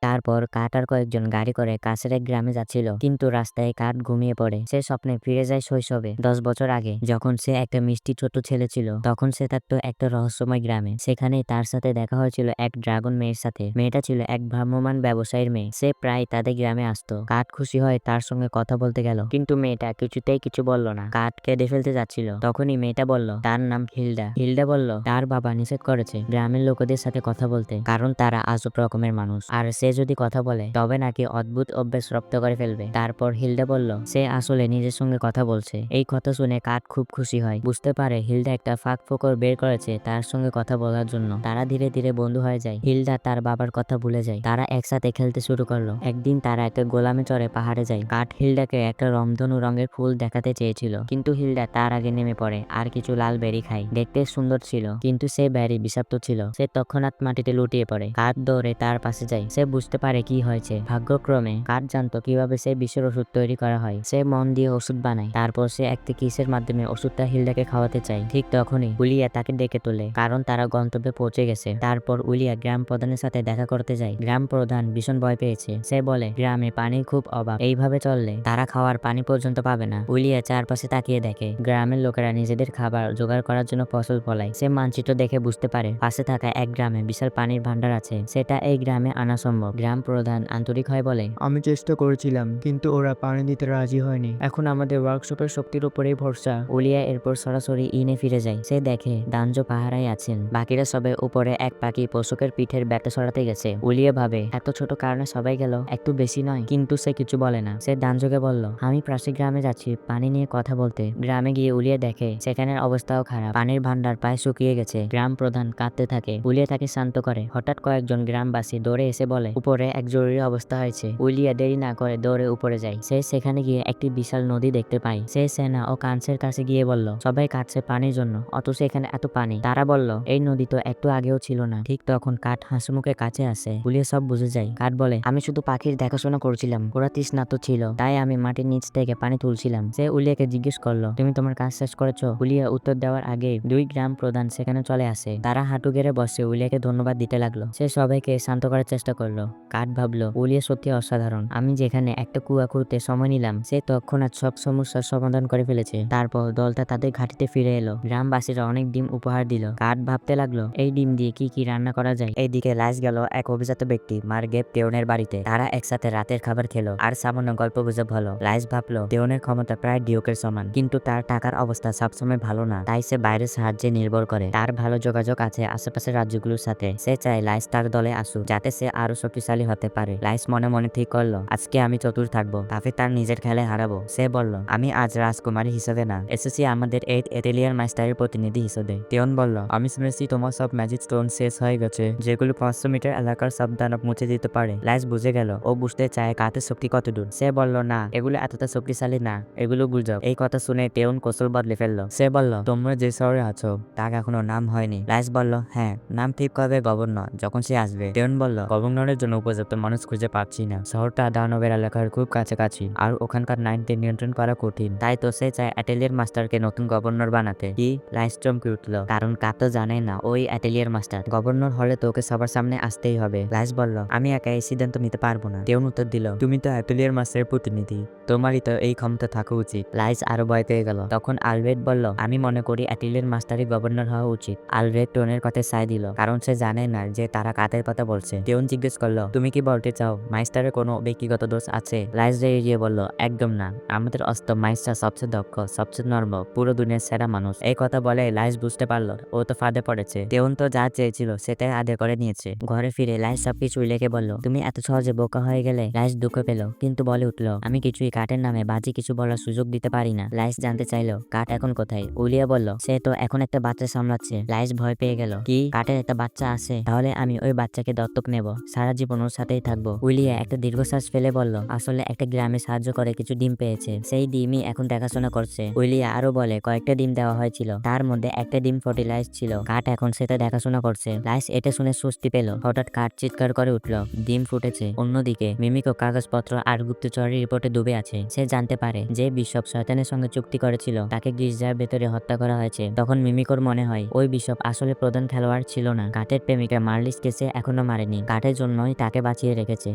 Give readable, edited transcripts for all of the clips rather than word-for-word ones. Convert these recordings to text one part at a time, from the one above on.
তারপর কাঠ আর কয়েকজন গাড়ি করে কাছের এক গ্রামে যাচ্ছিল, কিন্তু রাস্তায় কাঠ ঘুমিয়ে পড়ে। সে স্বপ্নে ফিরে যায় শৈশবে 10 বছর আগে, যখন সে একটা মিষ্টি ছোট ছেলে ছিল। তখন সে থাকতো একটা রহস্যময় গ্রামে। সেখানেই তার সাথে দেখা হয়েছিল এক ড্রাগন মেয়ের সাথে। মেয়েটা ছিল এক ভ্রাম্যমান ব্যবসায়ীর মেয়ে। সে প্রায় তাদের গ্রামে আসতো। কাঠ খুশি হয় তার সঙ্গে কথা বলতে গেল, কিন্তু মেয়েটা কিছুতেই কিছু বলল না। কাঠ কেঁদে ফেলতে যাচ্ছিল, তখনই মেয়েটা বলল তার নাম হিলডা। হিলডা বলল তার বাবা নিষেধ করেছে গ্রামের লোকেদের সাথে কথা বলতে, কারণ তারা আজব রকমের মানুষ, আর সে যদি কথা বলে তবে নাকি অদ্ভুত অভ্যাস রপ্ত করে ফেলবে। তারপর হিলডা বলল সে আসলে নিজের সঙ্গে কথা বলছে। এই কথা শুনে কাঠ খুব খুশি হয়, বুঝতে পারে হিলডা একটা ফাঁক ফোকর বের করেছে তার সঙ্গে কথা বলার জন্য। তারা ধীরে ধীরে বন্ধু হয়ে যায়। হিলডা তার বাবার কথা ভুলে যায়। তারা একসাথে খেলতে শুরু করলো। একদিন তারা একটা গোলামে চড়ে পাহাড়ে যায়। কাঠ হিলডাকে একটা রংধনু রঙের ফুল দেখাতে চেয়েছিল, কিন্তু হিলডা তার আগে নেমে পড়ে আর কিছু লাল বেরি খায়। দেখতে সুন্দর ছিল, কিন্তু সে বেরি বিষাক্ত ছিল। সে তৎক্ষণাৎ মাটিতে লুটিয়ে পড়ে। কাঠ দৌড়ে তার পাশে যায়। সে বুঝতে পারে কি হয়েছে। ভাগ্যক্রমে কাঠ জানতো কিভাবে সে বিষের ওষুধ তৈরি করা হয়। সে মন দিয়ে ওষুধ বানায়। তারপর সে একটি কিসের মাধ্যমে ওষুধটা হিলডাকে খাওয়াতে চায়। ঠিক তখনই উলিয়া তাকে ডেকে তোলে, কারণ তারা গন্তব্যে পৌঁছে গেছে। তারপর উলিয়া গ্রাম প্রধানের সাথে দেখা করতে যায়। গ্রাম প্রধান ভীষণ ভয় পেয়েছে। সে বলে গ্রামে পানির খুব অভাব, এইভাবে চললে তারা খাওয়ার পানি পর্যন্ত পাবে না। উলিয়া চারপাশে তাকিয়ে দেখে গ্রামের লোকেরা নিজেদের খাবার জোগাড় করার জন্য ফসল ফলায়। সে মানচিত্র দেখে বুঝতে পারে পাশে থাকা এক গ্রামে বিশাল পানির ভান্ডার আছে, সেটা এই গ্রামে আনা সম্ভব। গ্রাম প্রধান আন্তরিক হয়ে বলে আমি চেষ্টা করেছিলাম, কিন্তু ওরা পানি দিতে রাজি হয়নি। এখন আমাদের ওয়ার্কশপের শক্তির উপরেই ভরসা। উলিয়া এরপর সরাসরি ইনে ফিরে যায়। সে দেখে দাঞ্জো পাহারায় আছেন, বাকিরা সবে উপরে এক পাখি পোষকের পিঠের ব্যাগটা সরাতে গেছে। উলিয়া ভাবে এত ছোট কারণে সবাই গেল, একটু বেশি নয়? কিন্তু সে কিছু বলে না। সে দাঞ্জোকে বলল আমি পাশের গ্রামে যাচ্ছি পানি নিয়ে কথা বলতে। গ্রামে গিয়ে উলিয়া দেখে সেখানের অবস্থাও খারাপ, পানির ভান্ডার প্রায় শুকিয়ে গেছে। গ্রাম প্রধান কাঁদতে থাকে। উলিয়া তাকে শান্ত করে। হঠাৎ কয়েকজন গ্রামবাসী দৌড়ে এসে বলে উপরে এক জরুরি অবস্থা হয়েছে। উলিয়া দেরি না করে দৌড়ে উপরে যায়। সে সেখানে গিয়ে একটি বিশাল নদী দেখতে পায়। সে সেনা ও কাঞ্চের কাছে গিয়ে বলল সবাই কাটছে পানির জন্য, অথচ এখানে এত পানি। তারা বলল এই নদী তো একটু আগেও ছিল না। ঠিক তখন কাঠ হাসিমুখে কাছে আসে। উলিয়া সব বুঝে যায়। কাঠ বলে আমি শুধু পাখির দেখাশোনা করছিলাম, ওরা তৃষ্ণার্ত ছিল, তাই আমি মাটির নিচ থেকে পানি তুলছিলাম। সে উলিয়াকে জিজ্ঞেস করলো তুমি তোমার কাজ শেষ করেছো? উলিয়া উত্তর দেওয়ার আগে দুই গ্রাম প্রধান সেখানে চলে আসে। তারা হাঁটু গেড়ে বসে উলিয়াকে ধন্যবাদ দিতে লাগলো। সে সবাইকে শান্ত করার চেষ্টা করলো। কাঠ ভাবলো উলিয়া সত্যি অসাধারণ। আমি যেখানে একটা কুয়া খুঁড়তে সময় নিলাম, সে তৎক্ষণাৎ সব সমস্যার সমাধান করে ফেলেছে। তারপর দলটা তাদের ঘাটিতে ফিরে এলো। গ্রামবাসীরা অনেক ডিম উপহার দিল। কাঠ ভাবতে লাগলো এই ডিম দিয়ে কি কি রান্না করা যায়। এইদিকে লাইস গেল এক অভিজাত ব্যক্তি মার্গেপ টেওনের বাড়িতে। তারা একসাথে রাতের খাবার খেলো আর সামান্য গল্প গুজব হলো। লাইস ভাবলো টেওনের ক্ষমতা প্রায় ডিওকের সমান, কিন্তু তার টাকার অবস্থা সবসময় ভালো না, তাই সে বাইরের সাহায্যে নির্ভর করে। তার ভালো যোগাযোগ আছে আশেপাশের রাজ্যগুলোর সাথে। সে চায় লাইস তার দলে আসুক, যাতে সে আরো শক্তিশালী হতে পারে। লাইস মনে মনে ঠিক করলো আজকে আমি চতুর থাকবো, তাকে তার নিজের খেলায় হারাবো। সে বলল আমি আজ রাজকুমারী হিসেবে না, এসেছি আমাদের এই এটেলিয়ার মাস্টারের প্রতিনিধি হিসেবে। টেওন বলল আমি শুনেছি তোমার সব ম্যাজিক স্টোন শেষ হয়ে গেছে, যেগুলো 500 মিটার এলাকার সব দানব মুছে দিতে পারে। লাইস বুঝে গেল ও বুঝতে চায় কাঠের শক্তি কত দূর। সে বলল না, এগুলো এতটা শক্তিশালী না, এগুলো গুজব। এই কথা শুনে টেওন কৌশল বদলে ফেললো। সে বলল তোমরা যে শহরে আছো তার এখনো নাম হয়নি। লাইস বলল হ্যাঁ, নাম ঠিক করবে গভর্নর যখন সে আসবে। টেওন বলল গভর্নরের জন্য উপযুক্ত মানুষ খুঁজে পাচ্ছি না। শহরটা দানবের এলাকার খুব কাছাকাছি, আর ওখানকার নাইনদের নিয়ন্ত্রণ করা কঠিন। তাই তো সে চায় অ্যাটেলিয়ার মাস্টারকে নতুন গভর্নর বানাতে। কি? লাইস চমকে উঠলো, কারণ কাত তো জানে না ওই অ্যাটেলিয়ার মাস্টার। গভর্নর হলে তো ওকে সবার সামনে আসতেই হবে। লাইস বলল আমি একা এই সিদ্ধান্ত নিতে পারবো না। টেওন উত্তর দিল তুমি তো অ্যাটেলিয়ার মাস্টারের প্রতিনিধি, তোমারই তো এই ক্ষমতা থাকা উচিত। লাইস আরো ভয় পেয়ে গেল। তখন আলব্রেট বলল আমি মনে করি অ্যাটেলিয়ার মাস্টারই গভর্নর হওয়া উচিত। আলব্রেট টেওনের কথায় সায় দিল, কারণ সে জানে না যে তারা কাতের কথা বলছে। টেওন জিজ্ঞেস করলো তুমি কি বলতে চাও মাস্টারের কোনো ব্যক্তিগত দোষ আছে? লাইস রেগে বলল একদম না, আমাদের অস্ত মাস্টার সবচেয়ে দক্ষ, সবচেয়ে নর্ম, পুরো দুনিয়ার সেরা মানুষ। এই কথা বলে লাইস বুঝতে পারলো ও তো ফাঁদে পড়েছে। টেওন তো যা চেয়েছিল সেটাই আদায় করে নিয়েছে। ঘরে ফিরে লাইস সবকিছু উইলেকে বলল তুমি এত সহজে বোকা হয়ে গেলে। লাইস দুঃখ পেল, কিন্তু বলে উঠলো আমি কিছুই কাঠের নামে বাজি কিছু বলার সুযোগ দিতে পারি না। লাইস জানতে চাইলো কাঠ এখন কোথায়। উলিয়া বলল সে তো এখন একটা বাচ্চা সামলাচ্ছে। লাইস ভয় পেয়ে গেল, কি কাঠের একটা বাচ্চা আছে? তাহলে আমি ওই বাচ্চাকে দত্তক নেব, সারা জীবন ওর সাথেই থাকবো। উলিয়া একটা দীর্ঘশ্বাস ফেলে বলল আসলে একটা গ্রামে সাহায্য করে কিছু ডিম পেয়েছে, সেই ডিমই এখন দেখাশোনা করছে। উলিয়া আরো বলে কয়েকটা ডিম দেওয়া হয়েছিল, তার মধ্যে একটা ডিম ফার্টিলাইজ ছিল, কাঠ এখন সেটা দেখাশোনা করছে। লাইস এটা শুনে স্বস্তি পেল। হঠাৎ কাঠ চিৎকার করে উঠল, ডিম ফুটেছে। অন্যদিকে মিমিকো কাগজপত্র আর গুপ্তচরের রিপোর্টে ডুবে আছে। সে জানতে পারে যে বিশপ শয়তানের সঙ্গে চুক্তি করেছিল তাকে গির্জার ভেতরে হত্যা করা হয়েছে। তখন মিমিকোর মনে হয় ওই বিশপ আসলে প্রধান খেলোয়াড় ছিল না, কাঠের প্রেমিকা মার্লিসকে সে এখনো মারেনি। কাঠের জন্য জন্যই তাকে বাঁচিয়ে রেখেছে।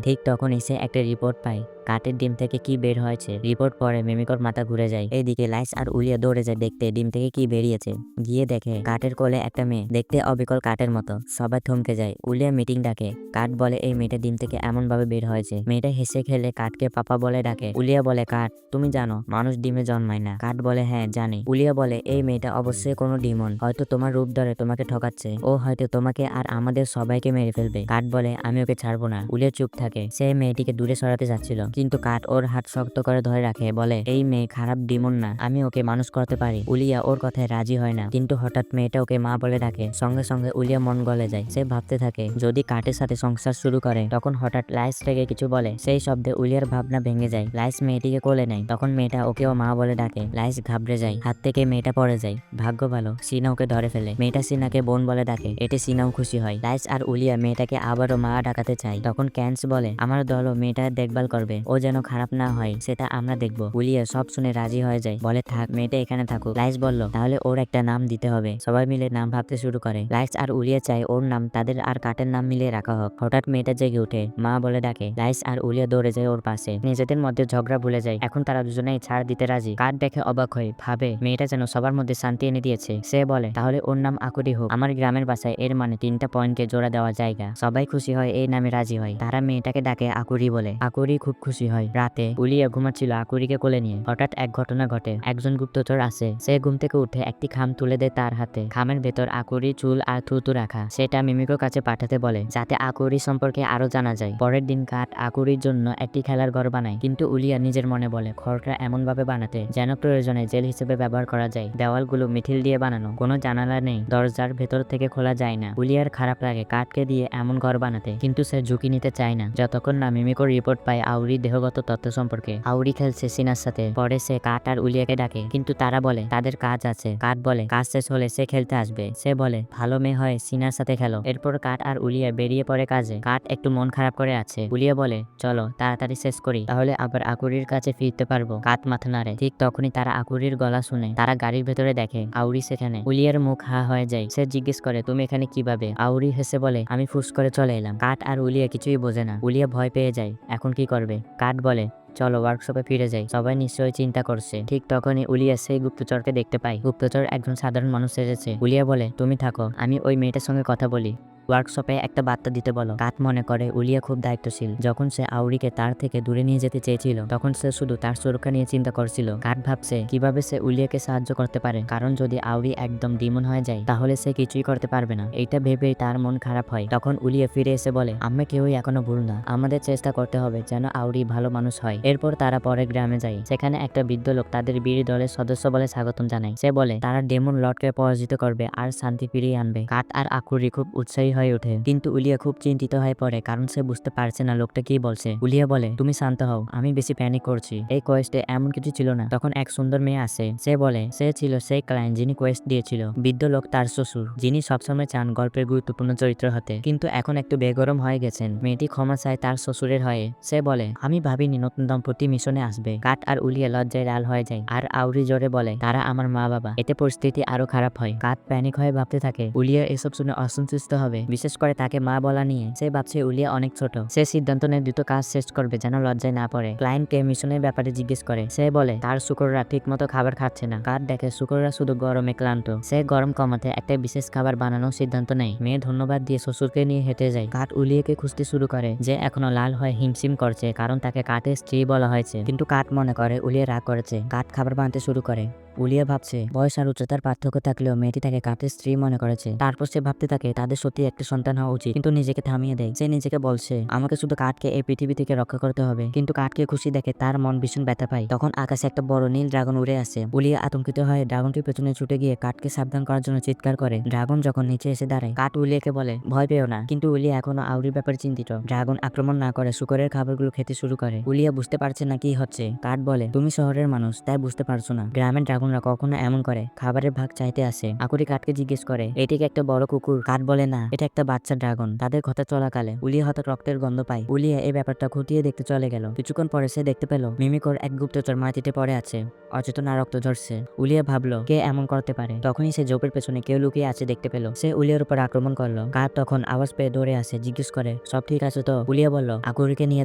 ঠিক তখনই সে একটা রিপোর্ট পায় কাঠের ডিম থেকে কি বের হয়েছে। রিপোর্ট পরে মিমিকোর মাথা ঘুরে যায়। এইদিকে লাইস আর উলিয়া দৌড়ে যায় দেখতে ডিম থেকে কি বেরিয়েছে। গিয়ে দেখে কাঠের কোলে একটা মেয়ে, দেখতে অবিকল কাঠের মতো। সবাই থমকে যায়। উলিয়া মিটিং ডাকে। কাঠ বলে এই মেয়েটা ডিম থেকে এমন ভাবে বের হয়েছে। মেয়েটা হেসে খেলে কাঠকে পাপা বলে ডাকে। উলিয়া বলে কাঠ তুমি জানো মানুষ ডিমে জন্মায় না। কাঠ বলে হ্যাঁ জানি। উলিয়া বলে এই মেয়েটা অবশ্যই কোনো ডিমন, হয়তো তোমার রূপ ধরে তোমাকে ঠকাচ্ছে। ও হয়তো তোমাকে আর আমাদের সবাইকে মেরে ফেলবে। কাঠ বলে আমি ওকে ছাড়বো না। উলিয়া চুপ থাকে। সে মেয়েটিকে দূরে সরাতে যাচ্ছিল, কিন্তু কাঠ ওর হাত শক্ত করে ধরে রাখে। বলে এই মেয়ে খারাপ ডিমন না, আমি ওকে মানুষ করতে পারি। উলিয়া ওর কথায় রাজি হয় না, কিন্তু হঠাৎ মেয়েটা ওকে মা বলে ডাকে। সঙ্গে সঙ্গে উলিয়া মন গলে যায়। সে ভাবতে থাকে যদি কাঠের সাথে সংসার শুরু করে। তখন হঠাৎ লাইস রেগে কিছু বলে। সেই শব্দে উলিয়ার ভাবনা ভেঙে যায়। লাইস মেয়েটিকে কোলে নেয়। তখন মেয়েটা ওকেও মা বলে ডাকে। লাইস ঘাবড়ে যায়। হাত থেকে মেয়েটা পড়ে যায়। ভাগ্য ভালো সিনা ওকে ধরে ফেলে। মেয়েটা সিনাকে বোন বলে ডাকে। এতে সিনাও খুশি হয়। লাইস আর উলিয়া মেয়েটাকে আবারও মা ডাকাতে চায়। তখন ক্যান্স বলে আমার দলও মেয়েটা দেখভাল করবে, ও যেন খারাপ না হয় সেটা আমরা দেখবো। উলিয়া সব শুনে রাজি হয়ে যায়। বলে থাক মেয়েটা এখানে থাকুক। লাইস বলল তাহলে ওর একটা নাম দিতে হবে। সবাই মিলে নাম ভাবতে শুরু করে। লাইস আর উলিয়া চায় ওর নাম তাদের আর কাঠের নাম মিলিয়ে রাখা হোক। হঠাৎ মেয়েটা জেগে উঠে মা বলে ডাকে। লাইস আর উলিয়া দৌড়ে যায় ওর পাশে। নিজেদের মধ্যে ঝগড়া ভুলে যায়। এখন তারা দুজনেই ছাড় দিতে রাজি। কাঠ দেখে অবাক হয়ে ভাবে মেয়েটা যেন সবার মধ্যে শান্তি এনে দিয়েছে। সে বলে তাহলে ওর নাম আকুরি হোক। আমার গ্রামের বাসায় এর মানে 3টা পয়েন্টকে জোড়া দেওয়া জায়গা। সবাই খুশি হয়, এই নামে রাজি হয়। তারা মেয়েটাকে ডাকে আকুরি বলে। আকুরি খুব খুশি হয়। রাতে উলিয়া ঘুমাচ্ছিল আকুরিকে কোলে নিয়ে। হঠাৎ এক ঘটনা ঘটে। একজন গুপ্তচর আসে। সে ঘুম থেকে উঠে একটি খাম তুলে দেয় তার হাতে। খামের ভেতর আকুরি চুল আর থুতু রাখা। সেটা মিমিকোর কাছে পাঠাতে বলে যাতে আকুরি সম্পর্কে আরো জানা যায়। পরের দিন কাঠ আকুরির জন্য একটি খেলার ঘর বানায়, কিন্তু উলিয়া নিজের মনে বলে ঘরটা এমন ভাবে বানাতে যেন প্রয়োজনে জেল হিসেবে ব্যবহার করা যায়। দেওয়ালগুলো মিঠিল দিয়ে বানানো, কোনো জানালা নেই, দরজার ভেতর থেকে খোলা যায় না। উলিয়ার খারাপ লাগে কাঠকে দিয়ে এমন ঘর বানাতে, কিন্তু সে ঝুঁকি নিতে চায় না যতক্ষণ না মিমিকোর রিপোর্ট পায় আউরি দেহগত তথ্য সম্পর্কে। আউরি খেলছে সিনার সাথে। পরে সে কাঠ আর উলিয়াকে ডাকে, কিন্তু তারা বলে তাদের কাজ আছে। কাঠ বলে কাজ শেষ হলে সে খেলতে আসবে। সে বলে ভালো মেয়ে হয় সিনার সাথে খেলো। এরপর কাঠ আর উলিয়া বেরিয়ে পড়ে কাজে। কাঠ একটু মন খারাপ করে আছে। উলিয়া বলে চলো তাড়াতাড়ি শেষ করি, তাহলে আবার আকুরির কাছে ফিরতে পারবো। কাঠ মাথা নাড়ে। ঠিক তখনই তারা আকুরির গলা শুনে। তারা গাড়ির ভেতরে দেখে আউরি সেখানে। উলিয়ার মুখ হা হয়ে যায়। সে জিজ্ঞেস করে তুমি এখানে কিভাবে? আউরি হেসে বলে আমি ফুস করে চলে এলাম। কাঠ আর উলিয়া কিছুই বোঝে না। উলিয়া ভয় পেয়ে যায়। এখন কি করবে? কাঠ বলে চলো ওয়ার্কশপে ফিরে যাই। সবাই নিশ্চয়ই চিন্তা করছে। ঠিক তখনই উলিয়া সেই গুপ্তচরকে দেখতে পায়। গুপ্তচর একজন সাধারণ মানুষ এসেছে। উলিয়া বলে তুমি থাকো, আমি ওই মেয়েটার সঙ্গে কথা বলি। ওয়ার্কশপে একটা বার্তা দিতে বলো। কাঠ মনে করে উলিয়া খুব দায়িত্বশীল। যখন সে আউরিকে তার থেকে দূরে নিয়ে যেতে চেয়েছিল তখন সে শুধু তার সুরক্ষা নিয়ে চিন্তা করছিল। কাঠ ভাবছে কিভাবে সে উলিয়াকে সাহায্য করতে পারে, কারণ যদি আউরি একদম ডিমন হয়ে যায় তাহলে সে কিছুই করতে পারবে না। এইটা ভেবেই তার মন খারাপ হয়। তখন উলিয়া ফিরে এসে বলে আমরা কেউই এখনো ভুল না, আমাদের চেষ্টা করতে হবে যেন আউরি ভালো মানুষ হয়। এরপর তারা পরে গ্রামে যায়। সেখানে একটা বৃদ্ধ লোক তাদের বিড়ি দলের সদস্য বলে স্বাগতম জানায়। সে বলে তারা ডেমন লর্ডকে পরাজিত করবে আর শান্তি ফিরিয়ে আনবে। কাঠ আর আকুরি খুব উৎসাহী হয়ে ওঠে, কিন্তু উলিয়া খুব চিন্তিত হয়ে পড়ে কারণ সে বুঝতে পারছে না লোকটা কি বলছে। উলিয়া বলে তুমি শান্ত হও, আমি বেশি প্যানিক করছি। এই কোয়েস্টে এমন কিছু ছিল না। তখন এক সুন্দর মেয়ে আসে। সে বলে সে ছিল সেই ক্লায়েন্ট যিনি কোয়েস্ট দিয়েছিল। বৃদ্ধ লোক তার শ্বশুর, যিনি সবসময় চান গল্পের গুরুত্বপূর্ণ চরিত্র হতে, কিন্তু এখন একটু বেগরম হয়ে গেছেন। মেয়েটি ক্ষমা চায় তার শ্বশুরের হয়ে। সে বলে আমি ভাবিনি নতুন দম্পতি মিশনে আসবে। কাঠ আর উলিয়া লজ্জায় লাল হয়ে যায়, আর আউরি জোরে বলে তারা আমার মা বাবা। এতে পরিস্থিতি আরো খারাপ হয়। কাঠ প্যানিক হয়ে ভাবতে থাকে উলিয়া এসব শুনে অসন্তুষ্ট হবে, বিশেষ করে তাকে মা বলা নিয়ে। সে ভাবছে উলিয়া অনেক ছোট। সে সিদ্ধান্ত নেয় দ্রুত কাজ শেষ করবে যেন লজ্জায় না পড়ে। ক্লায়েন্টকে মিশনের ব্যাপারে জিজ্ঞেস করে। সে বলে তার শুকররা ঠিক মতো খাবার খাচ্ছে না। কাঠ দেখে শুকররা শুধু গরমে ক্লান্ত। সে গরম কমাতে একটা বিশেষ খাবার বানানোর সিদ্ধান্ত নেয়। মেয়ে ধন্যবাদ দিয়ে শ্বশুরকে নিয়ে হেঁটে যায়। কাঠ উলিয়াকে খুঁজতে শুরু করে, যে এখনো লাল হয়ে হিমশিম করছে কারণ তাকে কাঠের স্ত্রী বলা হয়েছে। কিন্তু কাঠ মনে করে উলিয়া রাগ করেছে। কাঠ খাবার বানাতে শুরু করে। উলিয়া ভাবছে বয়স আর উচ্চতার পার্থক্য থাকলেও মেয়েটি তাকে কাঠের স্ত্রী মনে করেছে। তারপর সে ভাবতে থাকে তাদের সত্যি একটা সন্তান হওয়া উচিত, কিন্তু নিজেকে থামিয়ে দেয়। সে নিজেকে বলছে আমাকে শুধু কাঠকে এই পৃথিবী থেকে রক্ষা করতে হবে। কিন্তু কাঠকে খুশি দেখে তার মন ভীষণ ব্যথা পায়। তখন আকাশে একটা বড় নীল ড্রাগন উড়ে আসে। উলিয়া আতঙ্কিত হয়ে ড্রাগনটির পেছনে ছুটে গিয়ে কাঠকে সাবধান করার জন্য চিৎকার করে। ড্রাগন যখন নিচে এসে দাঁড়ায় কাঠ উলিয়াকে বলে ভয় পেও না, কিন্তু উলিয়া এখনো আউরির ব্যাপারে চিন্তিত। ড্রাগন আক্রমণ না করে শুকরের খাবারগুলো খেতে শুরু করে। উলিয়া বুঝতে পারছে না কি হচ্ছে। কাঠ বলে তুমি শহরের মানুষ তাই বুঝতে পারছো না, গ্রামের ড্রাগন ড্রাগনরা কখনো এমন করে, খাবারের ভাগ চাইতে আসে। আকুরি কাঠকে জিজ্ঞেস করে, এটি কি একটা বড় কুকুর? কাঠ বলে, না, এটা একটা বাচ্চা ড্রাগন। তাদের কথা চলাকালে উলিয়া হঠাৎ রক্তের গন্ধ পায়। উলিয়া এই ব্যাপারটা খুঁটিয়ে দেখতে চলে গেল। কিছুক্ষণ পরে সে দেখতে পেল মিমিকর এক গুপ্তচর মাটিতে পড়ে আছে, অচেতন আর রক্ত ঝরছে। উলিয়া ভাবলো কে এমন করতে পারে। তখনই সে জোপের পেছনে কেউ লুকিয়ে আছে দেখতে পেল। সে উলিয়ার উপর আক্রমণ করলো। কাঠ তখন আওয়াজ পেয়ে দৌড়ে আসে, জিজ্ঞেস করে, সব ঠিক আছে তো? উলিয়া বলল, আকুরিকে নিয়ে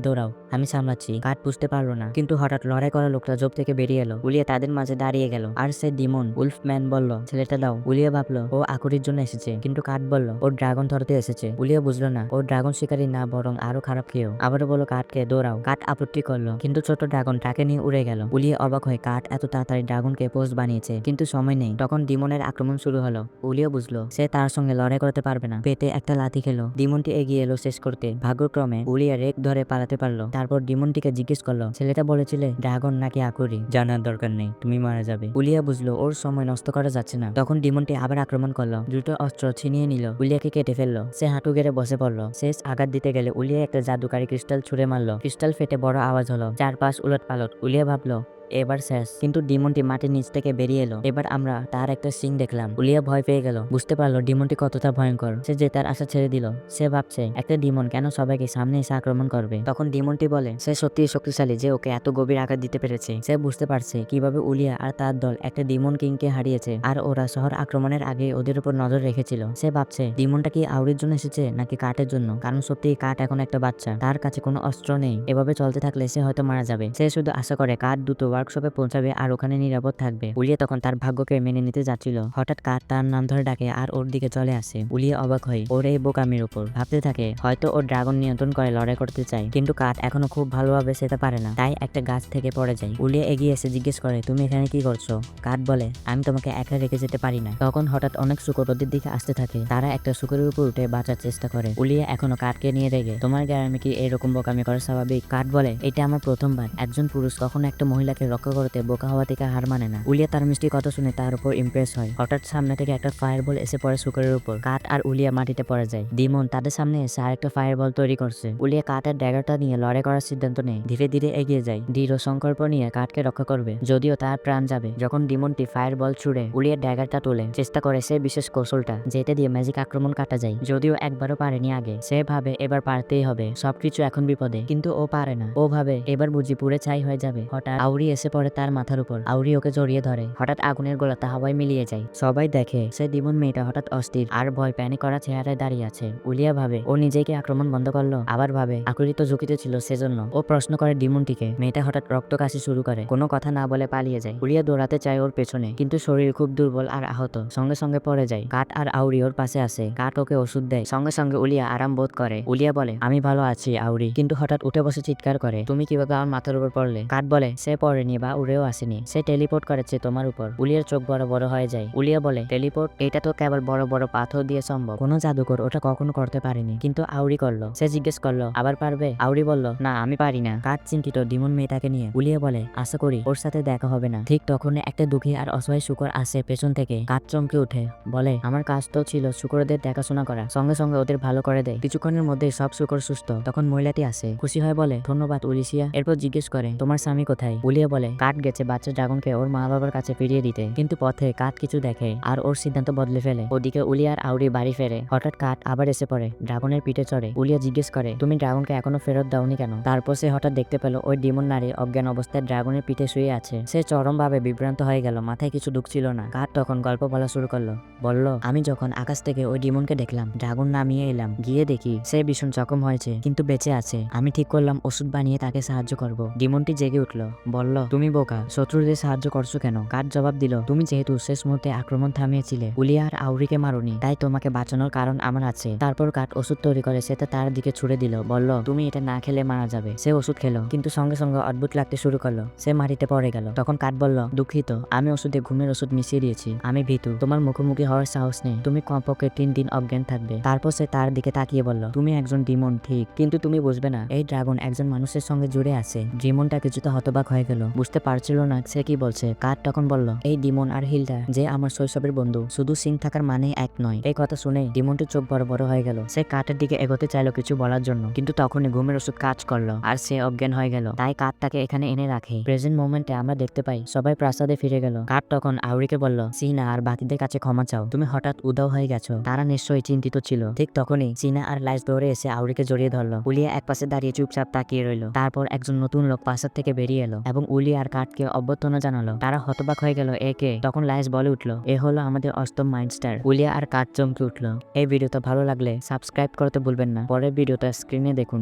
দৌড়াও, আমি সামলাচ্ছি। কাঠ বুঝতে পারলো না, কিন্তু হঠাৎ লড়াই করা লোকটা জোপ থেকে বেরিয়ে এলো। উলিয়া তাদের মাঝে দাঁড়িয়ে গেল, আর সে ডিমন উলফম্যান বলল, ছেলেটা দাও। উলিয়া ভাবলো ও আকুরির জন্য এসেছে, কিন্তু কাঠ বলল ও ড্রাগন ধরতে এসেছে। উলিয়া বুঝলো না ও ড্রাগন শিকারী না, বরং আরো খারাপ কেউ। আবারও বলল কাঠকে দৌড়াও। কাঠ আপত্তি করলো, কিন্তু ছোট ড্রাগন তাকে নিয়ে উড়ে গেল। উলিয়া অবাক হয়ে কাঠ এত তাড়াতাড়ি ড্রাগনকে পোস্ট বানিয়েছে, কিন্তু সময় নেই। তখন ডিমনের আক্রমণ শুরু হলো। উলিয়া বুঝলো সে তার সঙ্গে লড়াই করতে পারবে না। পেটে একটা লাথি খেলো। ডিমনটি এগিয়ে এলো শেষ করতে। ভাগ্যক্রমে উলিয়া রেক ধরে পালাতে পারলো। তারপর ডিমনটিকে জিজ্ঞেস করলো, ছেলেটা বলেছিলে ড্রাগন নাকি আকুরি? জানার দরকার নেই, তুমি মারা যাবে। উলিয়া বুঝলো ওর সময় নষ্ট করা যাচ্ছে না। তখন ডিমনটি আবার আক্রমণ করলো, দ্রুত অস্ত্র ছিনিয়ে নিল, উলিয়াকে কেটে ফেললো। সে হাঁটু গেড়ে বসে পড়লো। শেষ আঘাত দিতে গেলে উলিয়া একটা জাদুকারী ক্রিস্টাল ছুঁড়ে মারলো। ক্রিস্টাল ফেটে বড় আওয়াজ হলো, চারপাশ উলট পালট। উলিয়া ভাবলো এবার শেষ, কিন্তু ডিমনটি মাটির নিচ থেকে বেরিয়ে এলো। এবার আমরা তার একটা সিং দেখলাম। উলিয়া ভয় পেয়ে গেল, বুঝতে পারলো ডিমনটি কতটা ভয়ঙ্কর। সে যে তার আশা ছেড়ে দিল। সে ভাবছে একটা ডিমন কেন সবাইকে সামনে এসে আক্রমণ করবে। তখন ডিমনটি বলে সে সত্যিই শক্তিশালী যে ওকে এত গভীর আঘাত দিতে পেরেছে। সে বুঝতে পারছে কিভাবে উলিয়া আর তার দল একটা ডিমন কিংকে হারিয়েছে, আর ওরা শহর আক্রমণের আগে ওদের উপর নজর রেখেছিল। সে ভাবছে ডিমনটা কি আউরির জন্য এসেছে নাকি কাঠের জন্য, কারণ সত্যিই কাঠ এখন একটা বাচ্চা, তার কাছে কোনো অস্ত্র নেই। এভাবে চলতে থাকলে সে হয়তো মারা যাবে। সে শুধু আশা করে কাঠ দ্রুত ওয়ার্কশপে পৌঁছাবে আর ওখানে নিরাপদ থাকবে। উলিয়া তখন তার ভাগ্যকে মেনে নিতে যাচ্ছিল। হঠাৎ কাঠ তার নাম ধরে ডাকে আর ওর দিকে চলে আসে। উলিয়া অবাক হয় ওর এই বোকামির উপর। ভাবতে থাকে হয়তো ও ড্রাগন নিয়ন্ত্রণ করে লড়াই করতে চায়, কিন্তু কাঠ এখনো খুব ভালোভাবে সেটা পারে না, তাই একটা গাছ থেকে পড়ে যায়। উলিয়া এগিয়ে এসে জিজ্ঞেস করে, তুমি এখানে কি করছো? কাঠ বলে, আমি তোমাকে একা রেখে যেতে পারি না। তখন হঠাৎ অনেক শূকর ওদের দিকে আসতে থাকে। তারা একটা শূকরের উপর উঠে বাঁচার চেষ্টা করে। উলিয়া এখনো কাঠকে নিয়ে রেগে, তোমার গ্রামে কি এরকম বোকামি করা স্বাভাবিক? কাঠ বলে, এটা আমার প্রথমবার। একজন পুরুষ কখনো একটা মহিলাকে রক্ষা করতে বোকা হওয়া থেকে হার মানে না। উলিয়া তার মিষ্টি কথা শুনে তার উপর ইমপ্রেস হয়। হঠাৎ সামনে থেকে একটা ফায়ারবল এসে পড়ে শূকরের উপর। কাঠ আর উলিয়া মাটিতে পড়ে যায়। ডিমন তাদের সামনে এসে আরেকটা ফায়ারবল তৈরি করছে। উলিয়া কাঠ আর ড্যাগারটা নিয়ে লড়াই করার সিদ্ধান্ত নেয়। ধীরে ধীরে এগিয়ে যায়, দৃঢ় সংকল্প নিয়ে কাঠকে রক্ষা করবে, যদিও তার প্রাণ যাবে। যখন ডিমনটি ফায়ারবল ছুড়ে উলিয়া ড্যাগারটা তোলে, চেষ্টা করে সে বিশেষ কৌশলটা, যেটা দিয়ে ম্যাজিক আক্রমণ কাটা যায়, যদিও একবারও পারেনি আগে। সে ভাবে এবার পারতেই হবে, সবকিছু এখন বিপদে, কিন্তু ও পারে না। ও ভাবে এবার বুঝি পুড়ে ছাই হয়ে যাবে। হঠাৎ আউরি এসে পড়ে তার মাথার উপর। আউরি ওকে জড়িয়ে ধরে। হঠাৎ আগুনের গোলাতে হাওয়ায় মিলিয়ে যায়। সবাই দেখে সে ডিমন মেয়েটা হঠাৎ অস্থির আর ভয় প্যানিক করা চেহারায় দাঁড়িয়ে আছে। উলিয়া ভাবে ও নিজেকে আক্রমণ বন্ধ করলো, আবার ভাবে আকুরি তো ঝুঁকিতে ছিল, সেজন্য ও প্রশ্ন করে ডিমনটিকে। মেয়েটা হঠাৎ রক্ত কাশি শুরু করে, কোনো কথা না বলে পালিয়ে যায়। উলিয়া দৌড়াতে চায় ওর পেছনে, কিন্তু শরীর খুব দুর্বল আর আহত, সঙ্গে সঙ্গে পড়ে যায়। কাঠ আর আউরি ওর পাশে আসে। কাঠ ওকে ওষুধ দেয়, সঙ্গে সঙ্গে উলিয়া আরাম বোধ করে। উলিয়া বলে, আমি ভালো আছি আউরি, কিন্তু হঠাৎ উঠে বসে চিৎকার করে, তুমি কিভাবে আমার মাথার উপর পড়লে? কাঠ বলে, সে পড়েনি বা উড়েও আসেনি, সে টেলিপোর্ট করেছে তোমার উপর। উলিয়ার চোখ বড় বড় হয়ে যায়। উলিয়া বলে, টেলিপোর্ট? এটা তো কেবল বড় বড় পাথর দিয়ে সম্ভব, কোনো জাদুকর ওটা কখনো করতে পারেনি, কিন্তু আউরি করলো। সে জিজ্ঞেস করলো, আবার পারবে? আউরি বলল, না আমি পারি না। কাঠ চিন্তিত ডিমন মেয়েটাকে নিয়ে। উলিয়া বলে, আশা করি ওর সাথে দেখা হবে না। ঠিক তখন একটা দুঃখী আর অসহায় শূকর আসে পেছন থেকে। কাঠ চমকে উঠে, বলে, আমার কাজ তো ছিল শূকরদের দেখাশোনা করা, সঙ্গে সঙ্গে ওদের ভালো করে দেয়। কিছুক্ষণের মধ্যে সব শূকর সুস্থ। তখন মহিলাটি আসে, খুশি হয়ে বলে, ধন্যবাদ উলিশিয়া। এরপর জিজ্ঞেস করে, তোমার স্বামী কোথায়? উলিয়া বলে, কাঠ গেছে বাচ্চা ড্রাগনকে ওর মা বাবার কাছে ফিরিয়ে দিতে, কিন্তু পথে কাঠ কিছু দেখে আর ওর সিদ্ধান্ত বদলে ফেলে। ওদিকে উলিয়া আর আউরি বাড়ি ফেরে। হঠাৎ কাঠ আবার এসে পড়ে, ড্রাগনের পিঠে চড়ে। উলিয়া জিজ্ঞেস করে, তুমি ড্রাগনকে এখনো ফেরত দাওনি কেন? তারপর সে হঠাৎ দেখতে পেল ওই ডিমন নারী অজ্ঞান অবস্থায় ড্রাগনের পিঠে শুয়ে আছে। সে চরমভাবে বিভ্রান্ত হয়ে গেল, মাথায় কিছু ঢুকছিল না। কাঠ তখন গল্প বলা শুরু করলো, বলল, আমি যখন আকাশ থেকে ওই ডিমনকে দেখলাম, ড্রাগন নামিয়ে এলাম, গিয়ে দেখি সে ভীষণ জখম হয়েছে কিন্তু বেঁচে আছে। আমি ঠিক করলাম ওষুধ বানিয়ে তাকে সাহায্য করব। ডিমনটি জেগে উঠলো, বলল, তুমি বোকা, শত্রুদের সাহায্য করছো কেন? কাঠ জবাব দিল, তুমি যেহেতু শেষ মুহূর্তে আক্রমণ থামিয়েছিলে, উলিয়া আর আউরিকে মারোনি, তাই তোমাকে বাঁচানোর কারণ আমার আছে। তারপর কাঠ ওষুধ তৈরি করে সেটা তার দিকে ছুড়ে দিল, বলল, তুমি এটা না খেলে মারা যাবে। সে ওষুধ খেলো, কিন্তু সঙ্গে সঙ্গে অদ্ভুত লাগতে শুরু করলো। সে মাটিতে পড়ে গেল। তখন কাঠ বলল, দুঃখিত, আমি ওষুধে ঘুমের ওষুধ মিশিয়ে দিয়েছি, আমি ভীতু, তোমার মুখোমুখি হওয়ার সাহস নেই, তুমি কমপক্ষে 3 দিন অজ্ঞান থাকবে। তারপর সে তার দিকে তাকিয়ে বলল, তুমি একজন ডিমন ঠিক, কিন্তু তুমি বুঝবে না এই ড্রাগন একজন মানুষের সঙ্গে জুড়ে আছে। ডিমনটা কিছুটা হতবাক হয়ে গেল। বুঝতে পারছিল না সে কি বলছে। কার্ড তখন বলল, এই ডিমন আর হিলডা যে আমার শৈশবের বন্ধু, শুধু সিং থাকার মানে এক নয়। এই কথা শুনে ডিমনটির চোখ বড় বড় হয়ে গেল। সে কার্ডের দিকে এগোতে চাইলো কিছু বলার জন্য, কিন্তু তখনই ঘুমের ওষুধ কাজ করলো আর সে অজ্ঞান হয়ে গেল। তাই কার্ড তাকে এখানে এনে রাখে। প্রেজেন্ট মোমেন্টে আমরা দেখতে পাই সবাই প্রাসাদে ফিরে গেল। কার্ড তখন আউরিকে বলল, সিনা আর বাকিদের কাছে ক্ষমা চাও, তুমি হঠাৎ উধাও হয়ে গেছো। তারা নিশ্চয়ই চিন্তিত ছিল। ঠিক তখনই সিনা আর লাইস দৌড়ে এসে আউরিকে জড়িয়ে ধরলো। উলিয়া এক পাশে দাঁড়িয়ে চুপচাপ তাকিয়ে রইল। তারপর একজন নতুন লোক প্রাসাদ থেকে বেরিয়ে এলো এবং উলি আর কার্ডকে অভ্যর্থনা জানালো। তারা হতবাক হয়ে গেল একে। তখন লাইস বলে উঠলো, এ হলো আমাদের অষ্টম মাইন্ডস্টার। উলিয়া আর কার্ড চমকে উঠলো। এই ভিডিওটা ভালো লাগলে সাবস্ক্রাইব করতে ভুলবেন না। পরের ভিডিওটা স্ক্রিনে দেখুন।